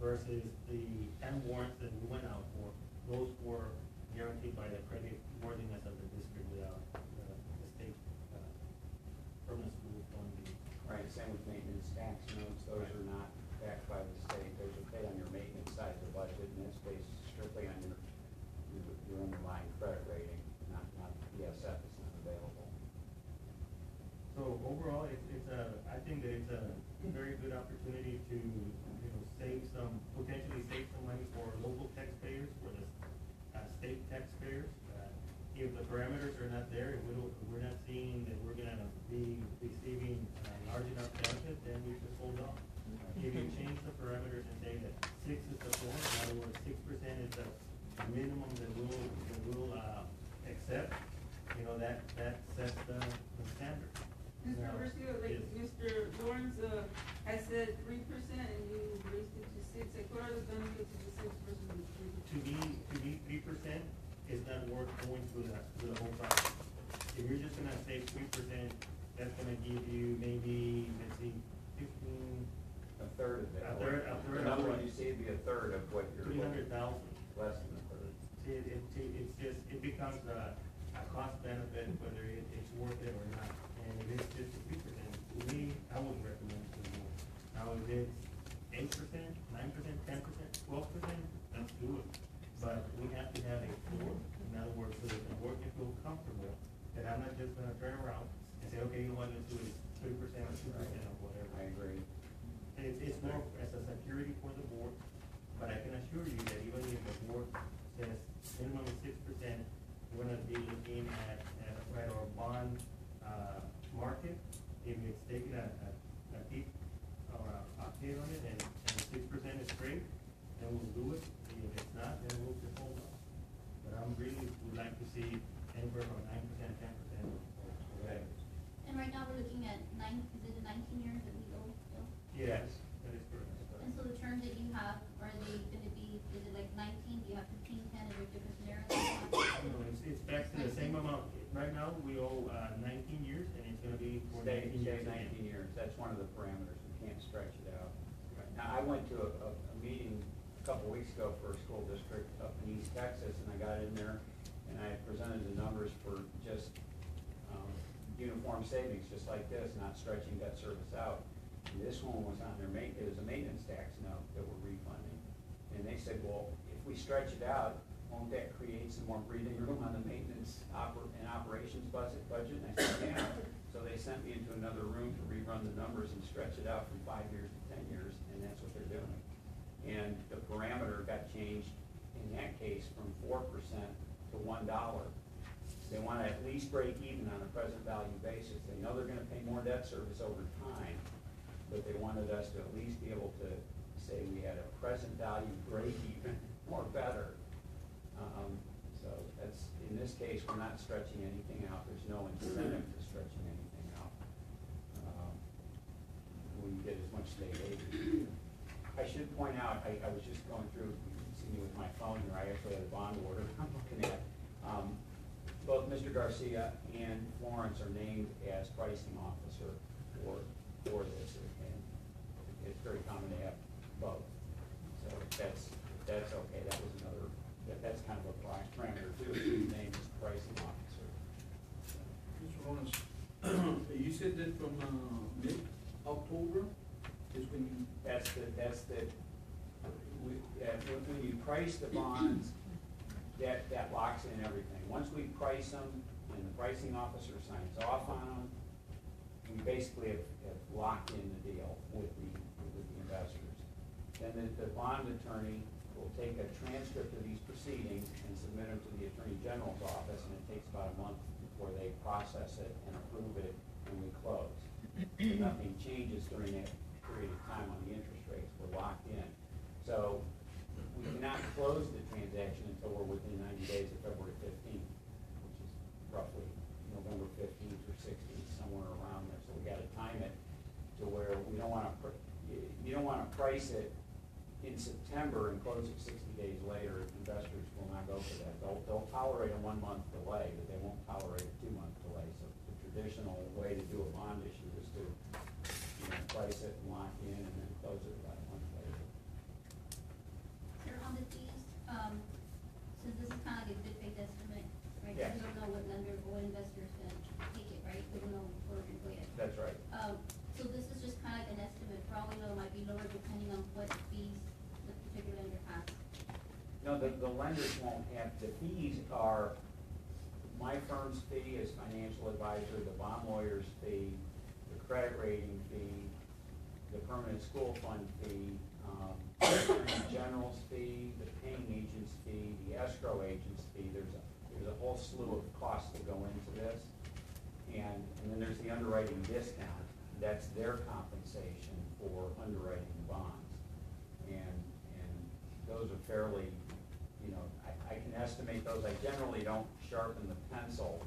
versus the 10 warrants that we went out for. Those were guaranteed by the credit worthiness of the district without the state permanent school funding. Right, same with maintenance tax notes, those are not backed by the state, those are paid on your maintenance side of the budget, and it's based strictly on your underlying credit rating, not PSF is not available. So overall, I think that it's a very good opportunity to, potentially save some money for local taxpayers, for the state taxpayers. If the parameters are not there, if we're not seeing that we're gonna be receiving large enough benefit, then we just hold off. If you change the parameters and say that 6 is the floor, in other words, 6% is the minimum that we'll accept, that sets the standard. Mr. Garcia, like Yes. Mr. Lawrence has said 3% and you raised it to 6. Like, what are the benefits of the 6 versus the 3%? To me, 3% is not worth going through the whole process. If you're just gonna save 3%, that's gonna give you maybe, let's see, 15. A third of it. A third. Another one you see would be a third of what you're. 300,000. Less than a third. See, it's just, it becomes a cost benefit, whether it's worth it or not. And if it's just 3%, to me, I wouldn't recommend it anymore. Now, if it's 8%, 9%, 10%, 12%, let's do it. But we have to have a floor, in other words, so that the board can feel comfortable that I'm not just gonna turn around and say, okay, you want to do it 3% or 2% or whatever. I agree. It's more as a security for the board, but I can assure you that even if the board says minimum is 6%, we're gonna be looking at our bond market. If it's taking a deep or a hit on it and 6% is great, then we'll do it. If it's not, then we'll just hold on. But I'm really would like to see anywhere from 9%, 10%. Okay. And right now we're looking at 19 years that we owe still? Yes, that is correct. And so the terms that you have, are they gonna be, is it like 19, do you have 15, 10, is there different scenarios? No, it's back to the same amount. Right now, we owe 19 years, and it's gonna be for 19 years. 19 years, that's one of the parameters, we can't stretch it out. Now, I went to a meeting a couple weeks ago for a school district up in East Texas, and I got in there, and I presented the numbers for just uniform savings, just like this, not stretching debt service out. And this one was on their it was a maintenance tax note that we're refunding. And they said, well, if we stretch it out, won't that create some more breathing room on the maintenance and operations budget? And I said, yeah. So they sent me into another room to rerun the numbers and stretch it out from 5 years to 10 years, and that's what they're doing. And the parameter got changed in that case from 4% to $1. They want to at least break even on a present value basis. They know they're going to pay more debt service over time, but they wanted us to at least be able to say we had a present value break even or better. So that's, in this case, we're not stretching anything out. There's no incentive to stretching anything out. We get as much state aid. I should point out, I was just going through, you can see me with my phone here, I actually had a bond order I'm looking at. Both Mr. Garcia and Florence are named as pricing officer for this, and it's very common to have both. So that's okay. That was another, that's kind of a parameter too, is named as pricing officer. Mr. Lawrence, you said that from mid-October is when you... When you price the bonds, that locks in everything. Once we price them and the pricing officer signs off on them, we basically have locked in the deal with the investors. Then the bond attorney will take a transcript of these proceedings and submit them to the Attorney General's office, and it takes about a month before they process it and approve it, and we close. Nothing changes during that period of time on the interest rates. We're locked in. So we cannot close the transaction until we're within 90 days of February 15th, which is roughly November 15th or 16th, somewhere around there. So we got to time it to where we don't want to. You don't want to price it in September and close it 60 days later. Investors will not go for that. They'll tolerate a 1 month delay, but they won't tolerate a 2 month delay. So the traditional way to do a bond issue is to price it and lock in and then close it about a month later. No, the lenders won't have, the fees are, my firm's fee is financial advisor, the bond lawyer's fee, the credit rating fee, the permanent school fund fee, the general's fee, the paying agent's fee, the escrow agent's fee. There's a whole slew of costs that go into this. And then there's the underwriting discount. That's their compensation for underwriting bonds. And those are fairly, you know, I can estimate those. I generally don't sharpen the pencil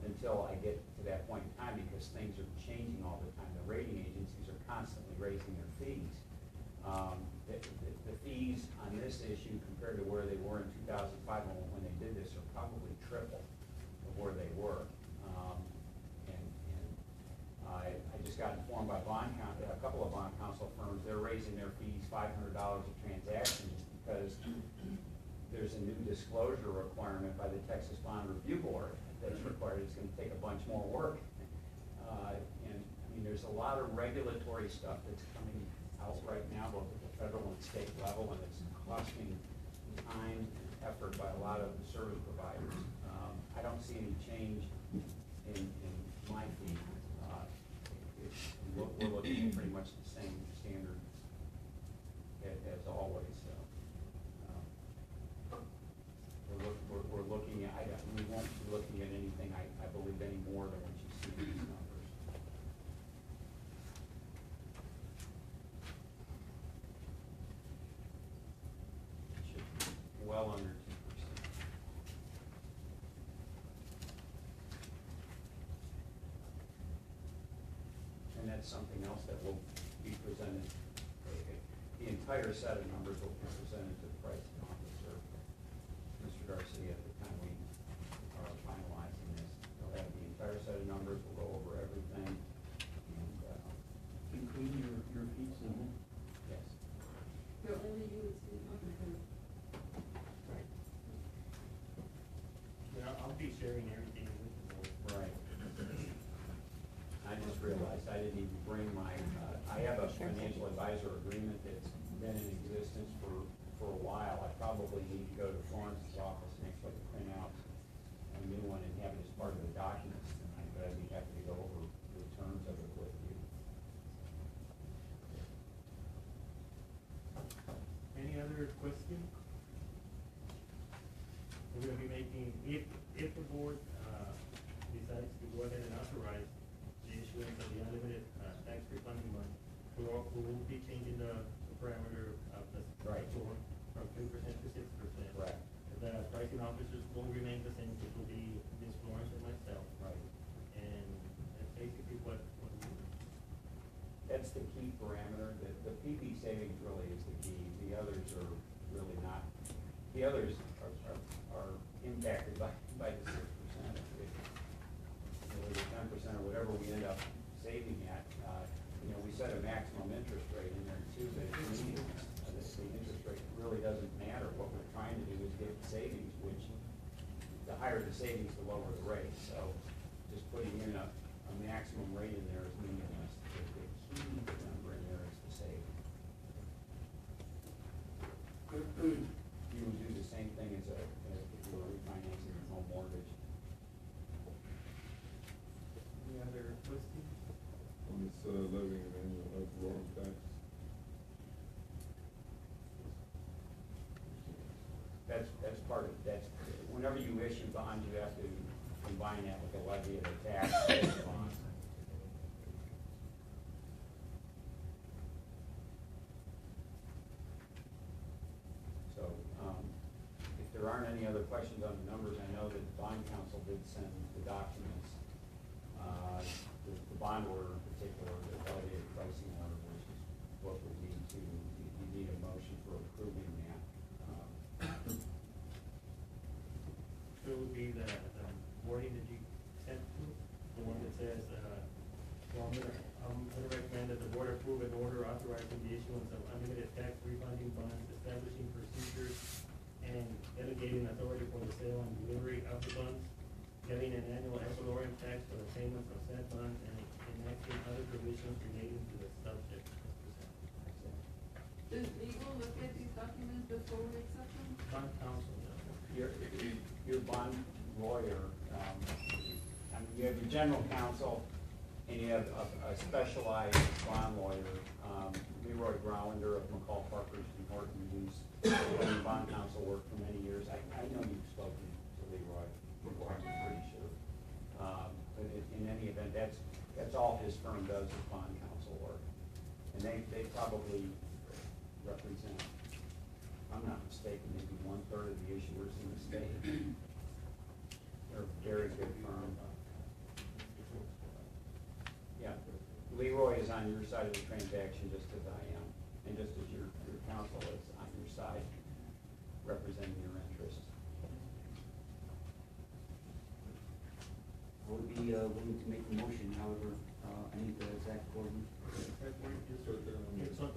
until I get to that point in time because things are changing all the time. The rating agencies are constantly raising their fees. The fees on this issue compared to where they were in 2005 when they did this are probably triple of where they were. I just got informed by a couple of bond counsel firms, they're raising their fees $500 a transaction just because there's a new disclosure requirement by the Texas Bond Review Board that's required. It's going to take a bunch more work. And I mean, there's a lot of regulatory stuff that's coming out right now, both at the federal and state level, and it's costing time and effort by a lot of the service providers. I don't see any change in my fee. We're looking at pretty much the same standard as always. So, we're looking at, we won't be looking at anything, I believe, any more than what you see in these numbers. It should be well under 2%. And that's something else that will be presented. The entire set of numbers will be presented to the pricing officer, Mr. Garcia, at the time we are finalizing this. We'll have the entire set of numbers, we'll go over everything, and, Including your fees and yes. But only you would see, okay. Right. But I'll be sharing everything with the board. Right. I just realized I didn't even bring my, I have a financial advisor agreement that's been in existence for a while. I probably need to go to Florence's office next week to print out a new one and have it as part of the documents tonight, but I'd be happy to go over the terms of it with you. Any other questions? We're gonna be making, if the board, decides to go ahead and authorize the issuance of the unlimited, tax refunding money, we will be changing the parameter of the Right. floor from 2% to 6%. Correct. The pricing officers will remain the same, which will be Ms. Florence and myself. Right. And that's basically what we do. That's the key parameter. The PP savings really is the key. The others are really not. The others are impacted by the 6%. Or the 10% or whatever we end up saving at. You know, we set a maximum interest rate in there too, but it's meaningless. The interest rate really doesn't matter. What we're trying to do is get savings, which the higher the savings, the lower the rate. So just putting in a maximum rate in there is meaningless. The key number in there is the savings. You would do the same thing as if you were refinancing your home mortgage. Any other questions? On this levying an annual overall tax. That's part of, whenever you issue bonds, you have to combine that with the levy of the tax bond. So, if there aren't any other questions on the numbers, I know that the bond council did send the documents, the bond order in particular, the elevated pricing order, which is what we need to, you need a motion for approving that. So it would be the wording that you sent to, the one that says, well, I'm gonna recommend that the board approve an order authorizing the issuance of unlimited tax refunding bonds, establishing procedures and delegating authority for the sale and delivery of the bonds, getting an annual ad valorem tax for the payments of said bonds, and enacting other provisions relating to the subject. Does legal look at these documents before we accept them? Bond counsel, Your bond lawyer, I mean, you have your general counsel, and you have a specialized bond lawyer, Leroy Growender of McCall Parkers and Horton, who's been in bond counsel work for many years. I know you've spoken to Leroy before, I'm pretty sure. But in any event, that's all his firm does is bond counsel work. And they probably represent, if I'm not mistaken, maybe 1/3 of the issuers in the state. They're a very good firm. Yeah, Leroy is on your side of the transaction just as I am, and just as your counsel is on your side, representing your interests. I would be willing to make a motion, however, I need the exact wording.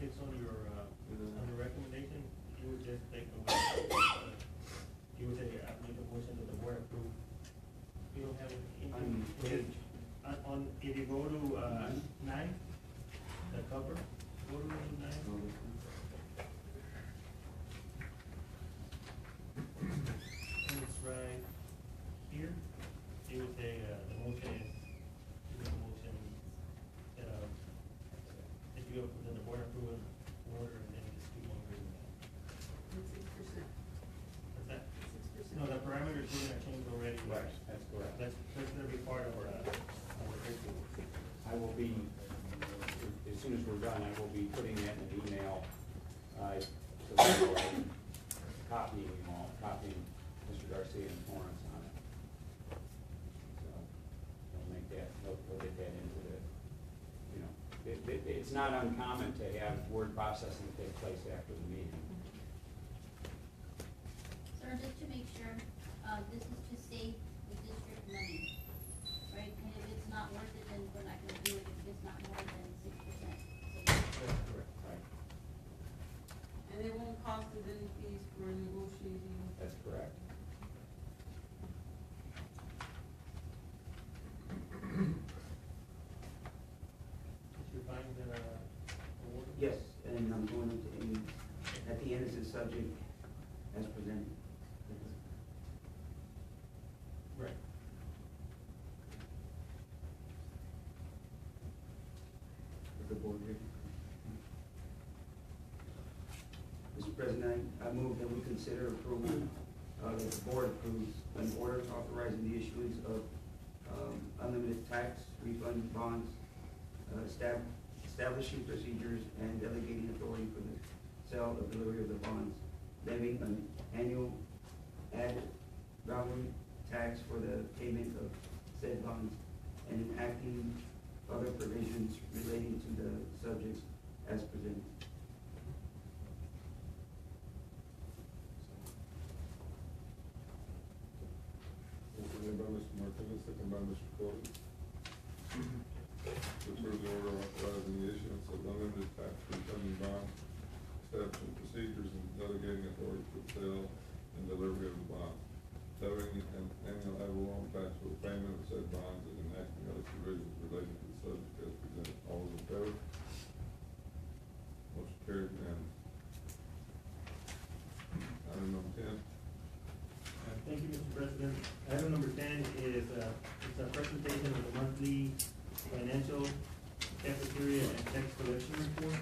it's on your, on the recommendation, you would just take the, you would say, I make a motion that the board approve. You don't have it in. On page. On, if you go to, 9, the cover, go to 9. And it's right here, it would say, the motion is, the motion, if you, that the board approve an order, and then just keep on reading that. It's 6%. What's that? 6%. No, the parameters are gonna change already. Right, that's correct. That's gonna be part of our I will be, as soon as we're done, I will be putting that in an email, to Leroy, copying you all, copying Mr. Garcia and Torrance on it. So, they'll make that, they'll get that into the, you know, it's not uncommon to have word processing take place after the meeting. Sir, just to make sure, this is to save the district money, right? And if it's not worth it, then we're not gonna do it if it's not more than 6%. That's correct. Right, And it won't cost us any fees for negotiating. that's correct. Did you find the order? Yes, and I'm going into any, at the end is the subject as presented. Right. With the board here. Mr. President, I move that we consider approval, that the board approves an order authorizing the issuance of unlimited tax refund bonds, establishing procedures and delegating authority for the sale or delivery of the bonds, levying an annual ad valorem tax for the payment of said bonds, and enacting other provisions relating to the subjects as presented. Motion made by Mr. Martinez, second by Mr. Cody. To approve the order authorizing the issuance of unlimited tax refunding bonds, establishing procedures and delegating authority for the sale and delivery of the bonds, levying an annual ad valorem tax for the payment of said bonds, and enacting other provisions relating to the subject as presented. All those in favor? Motion carried unanimously. Item number 10. Thank you, Mr. President. Item number 10 is, it's a presentation of the monthly financial cafeteria and tax collection report.